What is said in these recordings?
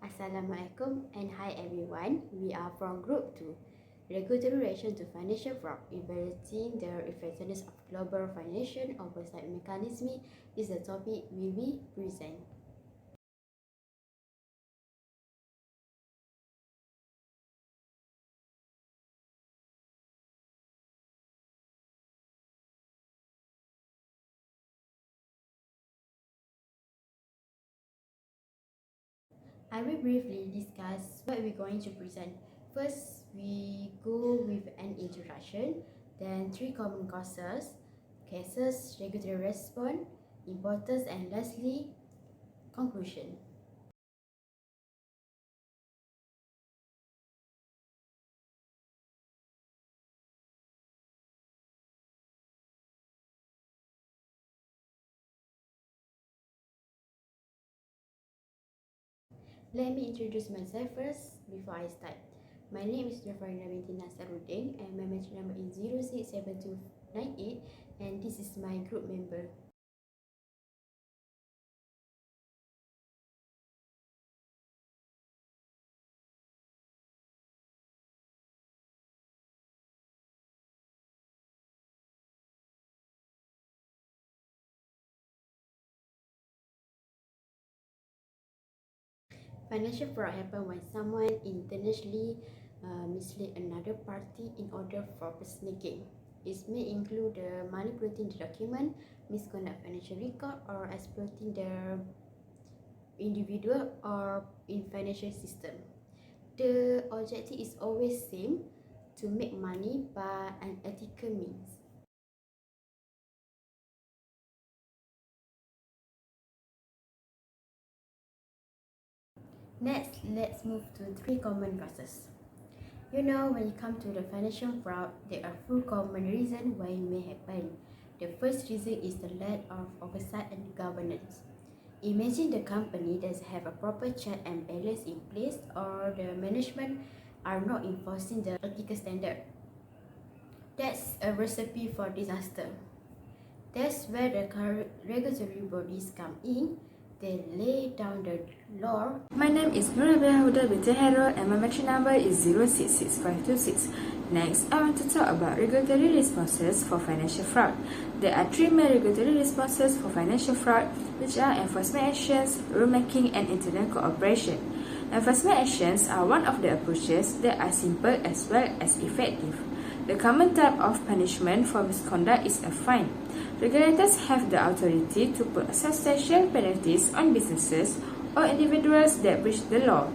Assalamualaikum and hi everyone. We are from Group 2. Regulatory relation to financial fraud, evaluating the effectiveness of global financial oversight mechanism is the topic we will present. I will briefly discuss what we're going to present. First, we go with an introduction, then 3 common causes, cases, regulatory response, importance, and lastly, conclusion. Let me introduce myself first before I start. My name is Jafarina binti Nasaruddin and my mention number is 067298 and this is my group member. Financial fraud happens when someone intentionally mislead another party in order for personal gain. It may include manipulating the document, misconduct financial record, or exploiting the individual or in financial system. The objective is always same, to make money by unethical means. Next, let's move to 3 common causes. When you come to the financial fraud, there are 4 common reasons why it may happen. The first reason is the lack of oversight and governance. Imagine the company does have a proper check and balance in place, or the management are not enforcing the ethical standard. That's a recipe for disaster. That's where the regulatory bodies come in. They lay down the law. My name is Nurabia Huda binti Hero and my mention number is 066526. Next, I want to talk about regulatory responses for financial fraud. There are 3 main regulatory responses for financial fraud, which are enforcement actions, rulemaking, and internal cooperation. Enforcement actions are one of the approaches that are simple as well as effective. The common type of punishment for misconduct is a fine. Regulators have the authority to put substantial penalties on businesses or individuals that breach the law.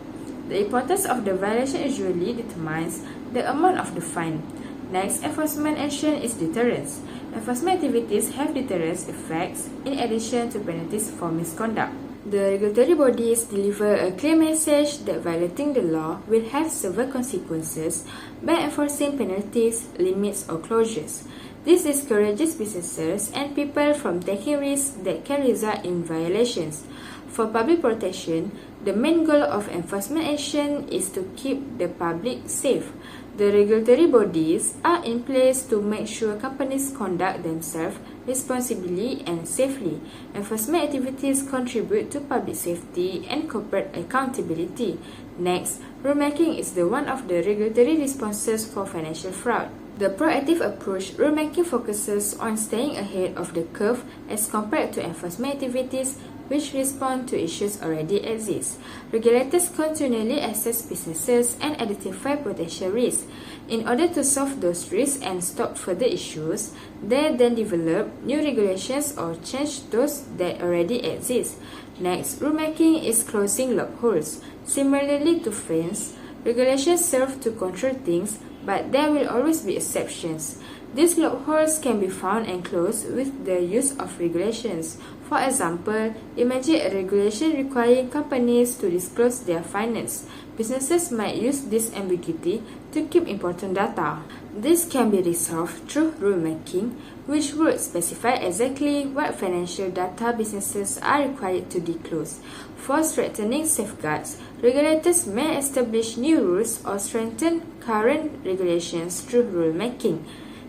The importance of the violation usually determines the amount of the fine. Next, enforcement action is deterrence. Enforcement activities have deterrence effects in addition to penalties for misconduct. The regulatory bodies deliver a clear message that violating the law will have severe consequences by enforcing penalties, limits, or closures. This discourages businesses and people from taking risks that can result in violations. For public protection, the main goal of enforcement action is to keep the public safe. The regulatory bodies are in place to make sure companies conduct themselves responsibly and safely. Enforcement activities contribute to public safety and corporate accountability. Next, rulemaking is one of the regulatory responses for financial fraud. The proactive approach, rulemaking focuses on staying ahead of the curve as compared to enforcement activities which respond to issues already exist. Regulators continually assess businesses and identify potential risks. In order to solve those risks and stop further issues, they then develop new regulations or change those that already exist. Next, rulemaking is closing loopholes. Similarly to fines, regulations serve to control things, but there will always be exceptions. These loopholes can be found and closed with the use of regulations. For example, imagine a regulation requiring companies to disclose their finance. Businesses might use this ambiguity to keep important data. This can be resolved through rulemaking, which would specify exactly what financial data businesses are required to disclose. For strengthening safeguards, regulators may establish new rules or strengthen current regulations through rulemaking.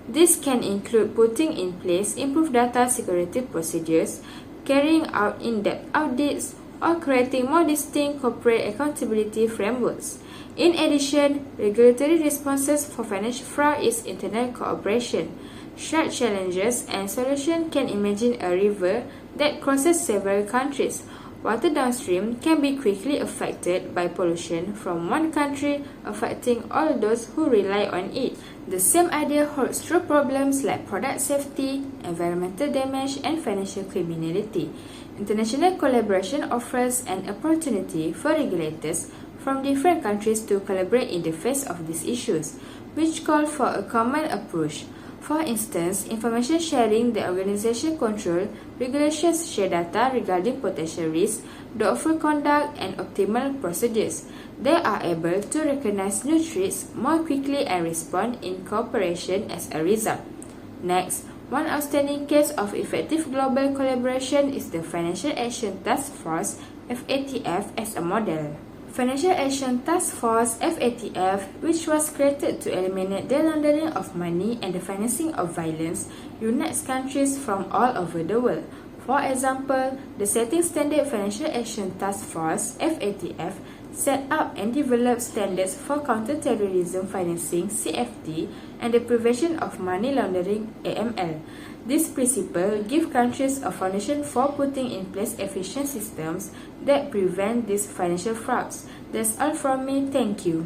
This can include putting in place improved data security procedures, carrying out in-depth audits, or creating more distinct corporate accountability frameworks. In addition, regulatory responses for financial fraud is internal cooperation. Shared challenges and solutions can imagine a river that crosses several countries. Water downstream can be quickly affected by pollution from one country, affecting all those who rely on it. The same idea holds true problems like product safety, environmental damage, and financial criminality. International collaboration offers an opportunity for regulators from different countries to collaborate in the face of these issues, which call for a common approach. For instance, information sharing, the organization control, regulations share data regarding potential risks, doubtful conduct, and optimal procedures. They are able to recognize new threats more quickly and respond in cooperation as a result. Next, one outstanding case of effective global collaboration is the Financial Action Task Force (FATF) as a model. Financial Action Task Force (FATF), which was created to eliminate the laundering of money and the financing of violence, unites countries from all over the world. For example, the Setting Standard Financial Action Task Force (FATF) set up and developed standards for counterterrorism financing (CFT) and the prevention of money laundering (AML). This principle gives countries a foundation for putting in place efficient systems that prevent these financial frauds. That's all from me. Thank you.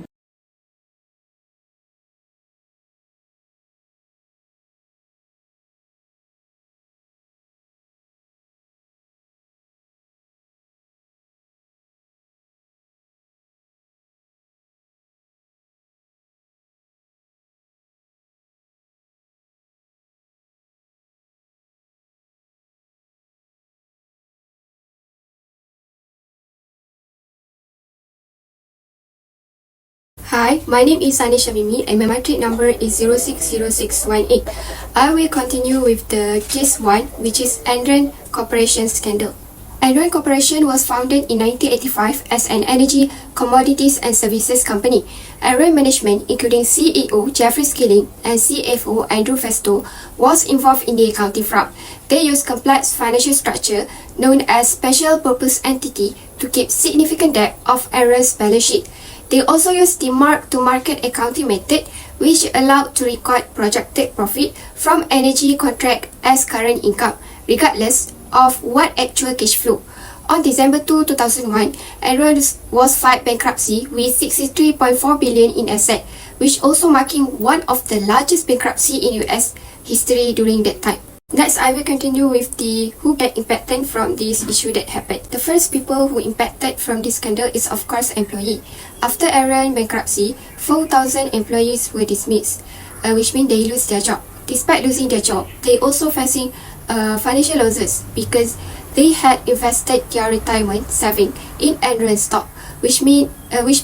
Hi, my name is Sani Shamimi and my matric number is 060618. I will continue with the case 1, which is Enron Corporation scandal. Enron Corporation was founded in 1985 as an energy, commodities and services company. Enron management, including CEO Jeffrey Skilling and CFO Andrew Festo, was involved in the accounting fraud. They used complex financial structure known as special purpose entity to keep significant debt off Enron's balance sheet. They also used the mark-to-market accounting method, which allowed to record projected profit from energy contract as current income, regardless of what actual cash flow. On December 2, 2001, Enron was filed bankruptcy with 63.4 billion in asset, which also marking one of the largest bankruptcy in US history during that time. Next, I will continue with the who get impacted from this issue that happened. The first people who impacted from this scandal is of course employee. After Enron bankruptcy, 4,000 employees were dismissed, which means they lose their job. Despite losing their job, they also facing financial losses because they had invested their retirement saving in Enron stock, which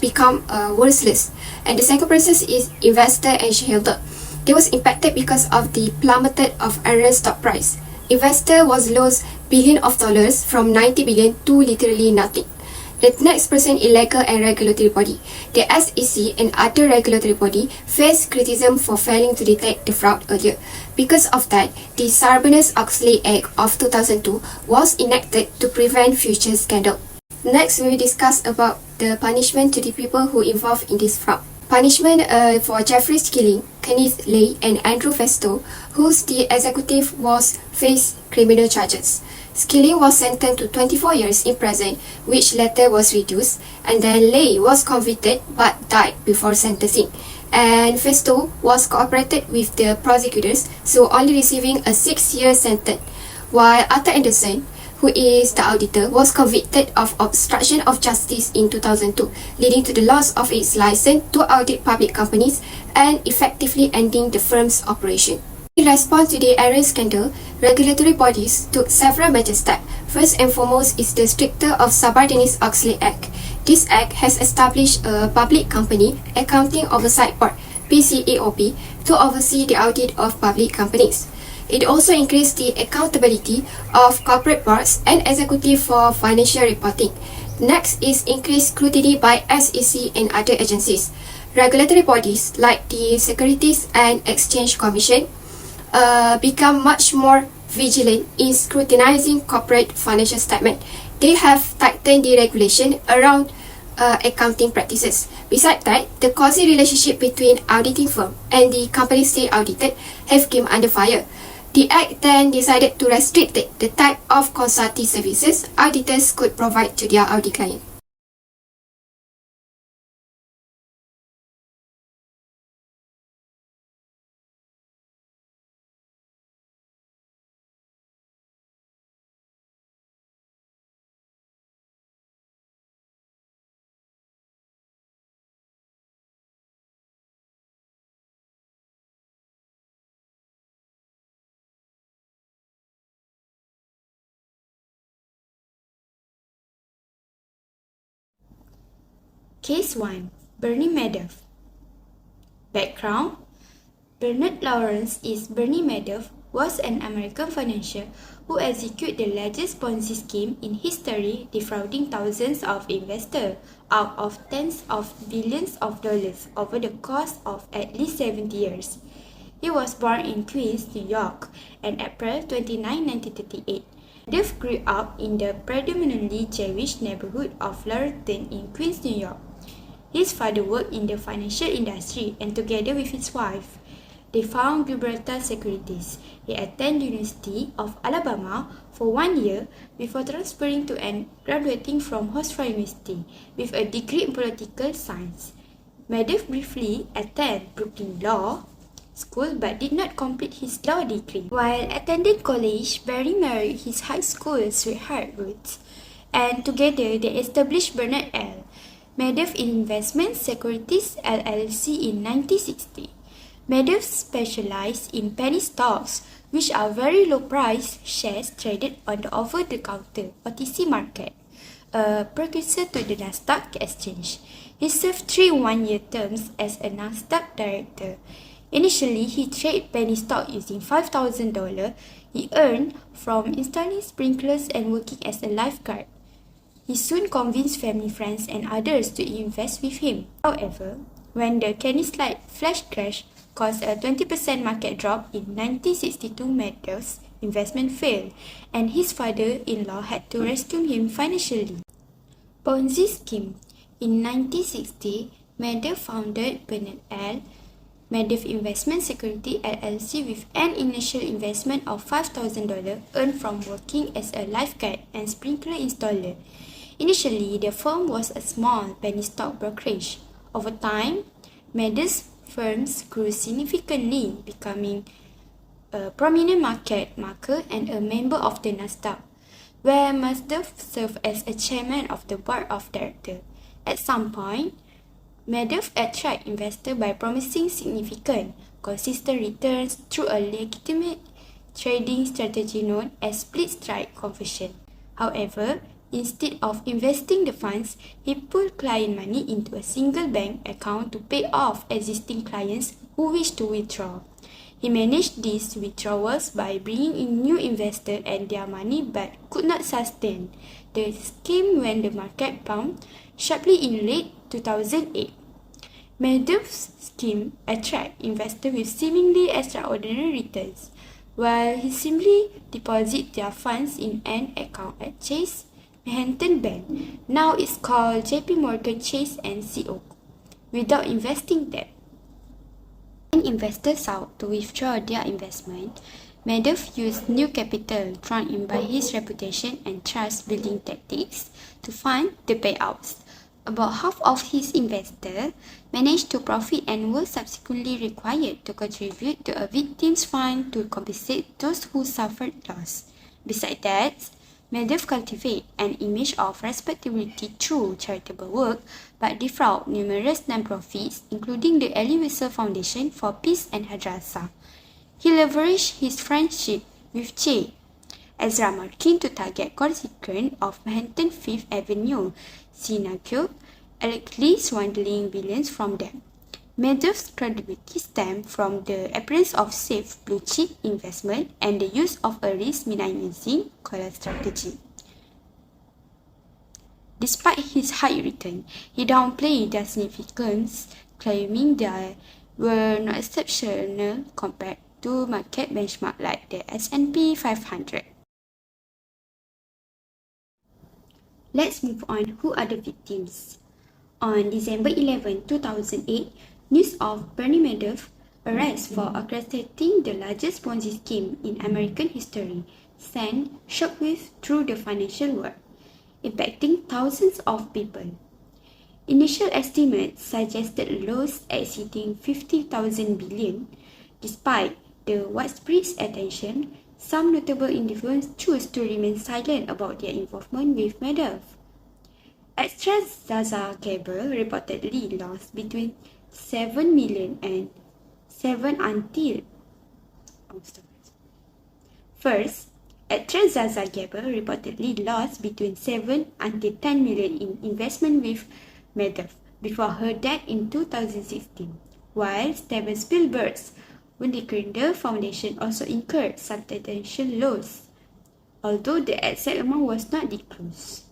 become worthless. And the second process is investor and shareholder. They was impacted because of the plummeted of Enron stock price. Investor was lost billions of dollars from 90 billion to literally nothing. The next person is legal and regulatory body. The SEC and other regulatory body face criticism for failing to detect the fraud earlier. Because of that, the Sarbanes-Oxley Act of 2002 was enacted to prevent future scandal. Next, we will discuss about the punishment to the people who involved in this fraud. Punishment for Jeffrey Skilling, Kenneth Lay, and Andrew Festo, whose the executive was faced criminal charges. Skilling was sentenced to 24 years in prison, which later was reduced, and then Lay was convicted but died before sentencing. And Festo was cooperated with the prosecutors, so only receiving a 6-year sentence, while Arthur Anderson, who is the auditor, was convicted of obstruction of justice in 2002, leading to the loss of its license to audit public companies and effectively ending the firm's operation. In response to the Enron scandal, regulatory bodies took several major steps. First and foremost is the stricter of Sarbanes-Oxley Act. This act has established a Public Company Accounting Oversight Board (PCAOB) to oversee the audit of public companies. It also increased the accountability of corporate boards and executive for financial reporting. Next is increased scrutiny by SEC and other agencies. Regulatory bodies like the Securities and Exchange Commission become much more vigilant in scrutinizing corporate financial statements they have tightened the regulation around accounting practices. Besides that, the causal relationship between auditing firm and the company state audited have come under fire. The Act then decided to restrict the type of consulting services auditors could provide to their audit client. Case 1. Bernie Madoff. Background: Bernard Lawrence Bernie Madoff was an American financier who executed the largest Ponzi scheme in history, defrauding thousands of investors out of tens of billions of dollars over the course of at least 70 years. He was born in Queens, New York, on April 29, 1938. Madoff grew up in the predominantly Jewish neighborhood of Laurelton in Queens, New York. His father worked in the financial industry, and together with his wife, they found Gibraltar Securities. He attended University of Alabama for 1 year before transferring to and graduating from Hofstra University with a degree in political science. Madoff briefly attended Brooklyn Law School but did not complete his law degree. While attending college, Barry married his high school sweetheart Ruth, and together they established Bernard L. Madoff Investment Securities LLC in 1960. Madoff specialized in penny stocks, which are very low-priced shares traded on the over-the-counter (OTC) market, a precursor to the Nasdaq exchange. He served 3 one-year terms as a Nasdaq director. Initially, he traded penny stock using $5,000 he earned from installing sprinklers and working as a lifeguard. He soon convinced family, friends, and others to invest with him. However, when the Kennedy slide flash crash caused a 20% market drop in 1962, Madoff's investment failed, and his father-in-law had to rescue him financially. Ponzi scheme. In 1960, Madoff founded Bernard L. Madoff Investment Security LLC with an initial investment of $5,000 earned from working as a lifeguard and sprinkler installer. Initially, the firm was a small penny stock brokerage. Over time, Madoff's firms grew significantly, becoming a prominent market maker and a member of the Nasdaq, where Madoff served as a chairman of the board of directors. At some point, Madoff attracted investors by promising significant, consistent returns through a legitimate trading strategy known as split strike conversion. However, instead of investing the funds, he put client money into a single bank account to pay off existing clients who wish to withdraw. He managed these withdrawals by bringing in new investors and their money but could not sustain the scheme when the market pumped sharply in late 2008. Madoff's scheme attracted investors with seemingly extraordinary returns, while he simply deposited their funds in an account at Chase Manhattan Bank, now it's called JP Morgan Chase & Co., without investing them. When investors sought to withdraw their investment, Madoff used new capital drawn in by his reputation and trust-building tactics to fund the payouts. About half of his investors managed to profit and were subsequently required to contribute to a victims fund to compensate those who suffered loss. Besides that, Madoff cultivated an image of respectability through charitable work, but defrauded numerous non-profits, including the Elie Wiesel Foundation for Peace and Hadassah. He leveraged his friendship with J. Ezra Markin to target constituents of Manhattan Fifth Avenue synagogue, allegedly swindling billions from them. Madoff's credibility stemmed from the appearance of safe blue-chip investment and the use of a risk-minimizing collar strategy. Despite his high return, he downplayed their significance, claiming they were not exceptional compared to market benchmarks like the S&P 500. Let's move on. Who are the victims? On December 11, 2008, news of Bernie Madoff's arrest for orchestrating the largest Ponzi scheme in American history sent shockwave through the financial world, impacting thousands of people. Initial estimates suggested loss exceeding 50,000 billion. Despite the widespread attention, some notable individuals chose to remain silent about their involvement with Madoff. AstraZeneca Gable reportedly lost between 7 million and 7 until First, AstraZeneca Gable reportedly lost between 7 until 10 million in investment with Madoff before her death in 2016, while Steven Spielberg's Wunderkinder Foundation also incurred substantial loss, although the exact amount was not disclosed.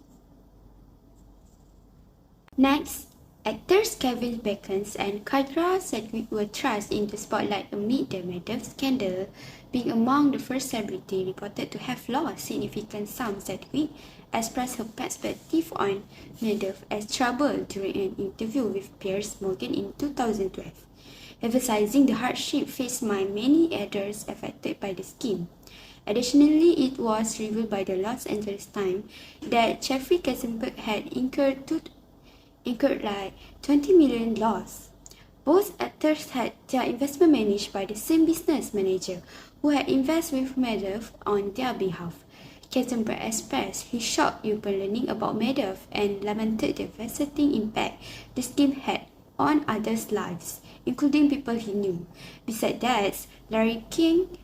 Next, actors Kevin Bacon and Kyra Sedgwick were thrust into spotlight amid the Madoff scandal, being among the first celebrities reported to have lost significant sums. Sedgwick expressed her perspective on Madoff as trouble during an interview with Piers Morgan in 2012, emphasizing the hardship faced by many others affected by the scheme. Additionally, it was revealed by the Los Angeles Times that Jeffrey Katzenberg had incurred like 20 million loss. Both actors had their investment managed by the same business manager who had invested with Madoff on their behalf. Katzenberg expressed his shock upon learning about Madoff and lamented the devastating impact the scheme had on others' lives, including people he knew. Besides that, Larry King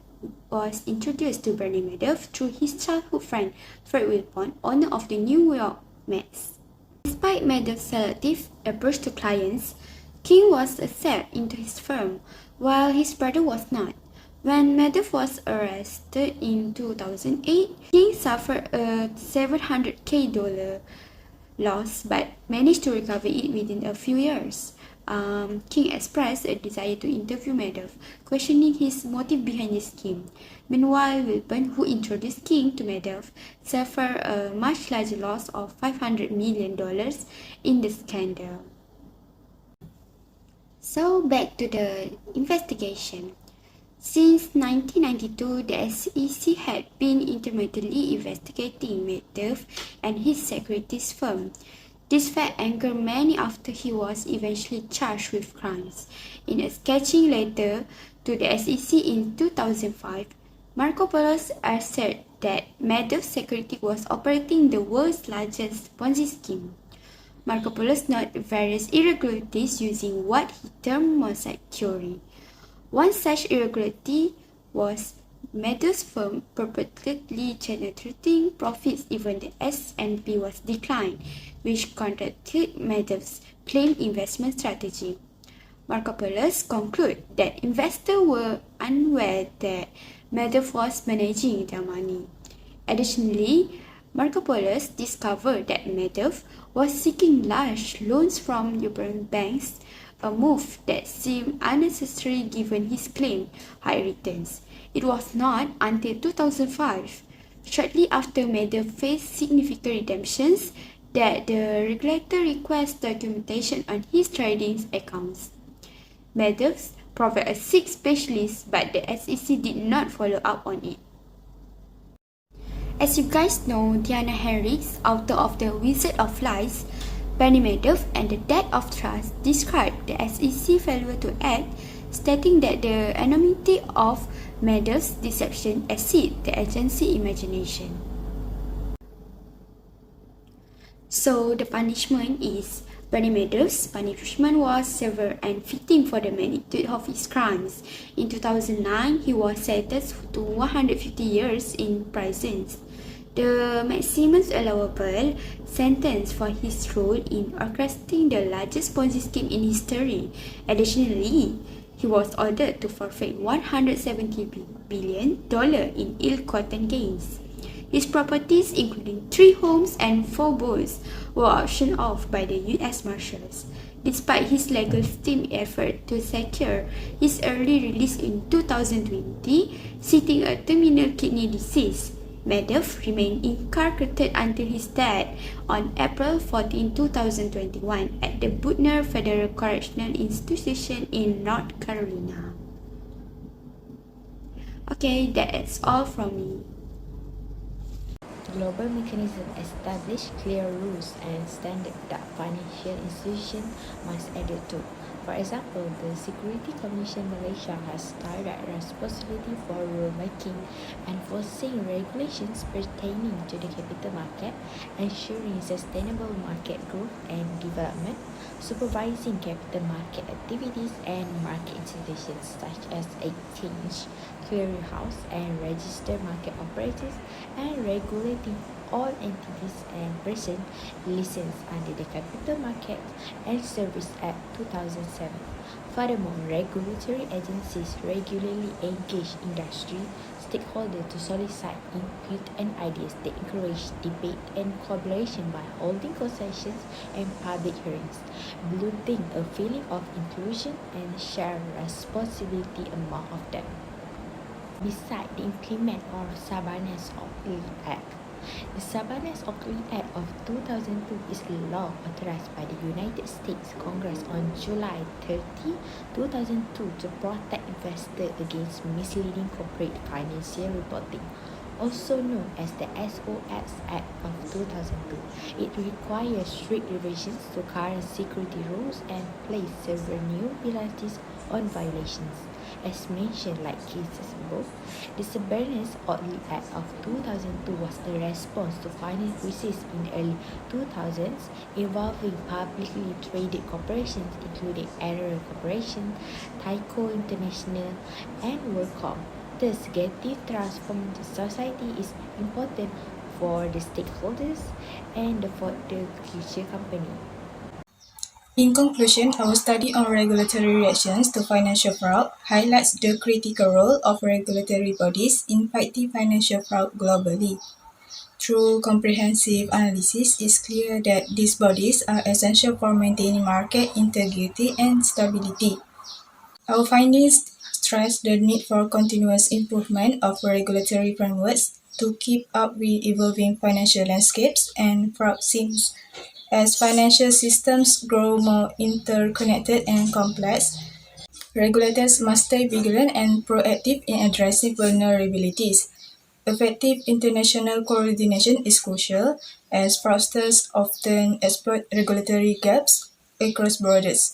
was introduced to Bernie Madoff through his childhood friend Fred Wilpon, owner of the New York Mets. Despite Madoff's selective approach to clients, King was accepted into his firm, while his brother was not. When Madoff was arrested in 2008, King suffered a $700,000 loss but managed to recover it within a few years. King expressed a desire to interview Madoff, questioning his motive behind the scheme. Meanwhile, Wilpon, who introduced King to Madoff, suffered a much larger loss of $500 million in the scandal. So back to the investigation. Since 1992, the SEC had been intermittently investigating Madoff and his securities firm. This fact angered many after he was eventually charged with crimes. In a scathing letter to the SEC in 2005, Marco Polo's asserted that Madoff's security was operating the world's largest Ponzi scheme. Marco Polo noted various irregularities using what he termed mosaic theory. One such irregularity was Madoff's firm purportedly generating profits even the S&P was declined, which contradicted Madoff's claimed investment strategy. Marco Polo concluded that investors were unaware that Madoff was managing their money. Additionally, Marco Polo discovered that Madoff was seeking large loans from European banks, a move that seemed unnecessary given his claimed high returns. It was not until 2005, shortly after Madoff faced significant redemptions, that the regulator requested documentation on his trading accounts. Madoff provided a SEC list, but the SEC did not follow up on it. As you guys know, Diana Henricks, author of The Wizard of Lies, Bernie Madoff and the Debt of Trust, described the SEC failure to act, stating that the anonymity of Madoff's deception exceeds the agency's imagination. So the punishment is Bernie Madoff's punishment was severe and fitting for the magnitude of his crimes. In 2009, he was sentenced to 150 years in prison, the maximum allowable sentence for his role in orchestrating the largest Ponzi scheme in history. Additionally, he was ordered to forfeit $170 billion in ill-gotten gains. His properties, including 3 homes and 4 boats, were auctioned off by the U.S. Marshals. Despite his legal team effort to secure his early release in 2020, citing a terminal kidney disease, Madoff remained incarcerated until his death on April 14, 2021 at the Butner Federal Correctional Institution in North Carolina. Okay, that's all from me. Global mechanism establish clear rules and standards that financial institutions must adhere to. For example, the Security Commission Malaysia has direct responsibility for rulemaking, enforcing regulations pertaining to the capital market, ensuring sustainable market growth and development, supervising capital market activities and market institutions such as exchange, clearinghouse, and registered market operators, and regulating all entities and persons licensed under the Capital Markets and Services Act 2007. Furthermore, regulatory agencies regularly engage industry stakeholders to solicit input and ideas. They encourage debate and collaboration by holding concessions and public hearings, building a feeling of inclusion and shared responsibility among of them. Besides the implement of Sarbanes-Oxley Act, the Sarbanes-Oxley Act of 2002 is a law authorized by the United States Congress on July 30, 2002 to protect investors against misleading corporate financial reporting, also known as the SOX Act of 2002. It requires strict revisions to current security rules and place several new penalties on violations. As mentioned like cases above, the Sarbanes-Oxley Act of 2002 was a response to financial crisis in the early 2000s involving publicly traded corporations including Enron Corporation, Tyco International, and WorldCom. Thus, getting trust from the society is important for the stakeholders and for the future company. In conclusion, our study on regulatory reactions to financial fraud highlights the critical role of regulatory bodies in fighting financial fraud globally. Through comprehensive analysis, it's clear that these bodies are essential for maintaining market integrity and stability. Our findings stress the need for continuous improvement of regulatory frameworks to keep up with evolving financial landscapes and fraud schemes. As financial systems grow more interconnected and complex, regulators must stay vigilant and proactive in addressing vulnerabilities. Effective international coordination is crucial, as fraudsters often exploit regulatory gaps across borders.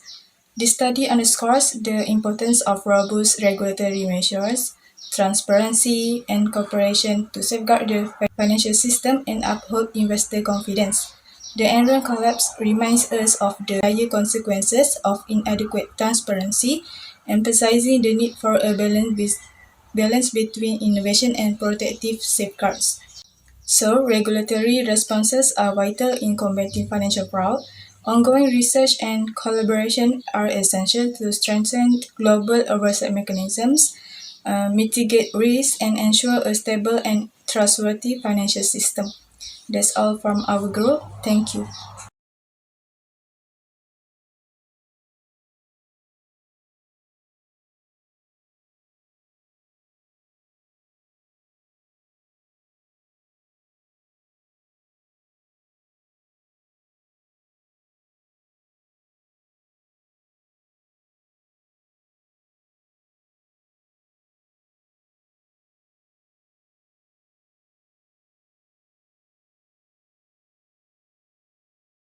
This study underscores the importance of robust regulatory measures, transparency, and cooperation to safeguard the financial system and uphold investor confidence. The Enron collapse reminds us of the dire consequences of inadequate transparency, emphasizing the need for a balance between innovation and protective safeguards. So, regulatory responses are vital in combating financial fraud. Ongoing research and collaboration are essential to strengthen global oversight mechanisms, mitigate risks, and ensure a stable and trustworthy financial system. That's all from our group. Thank you.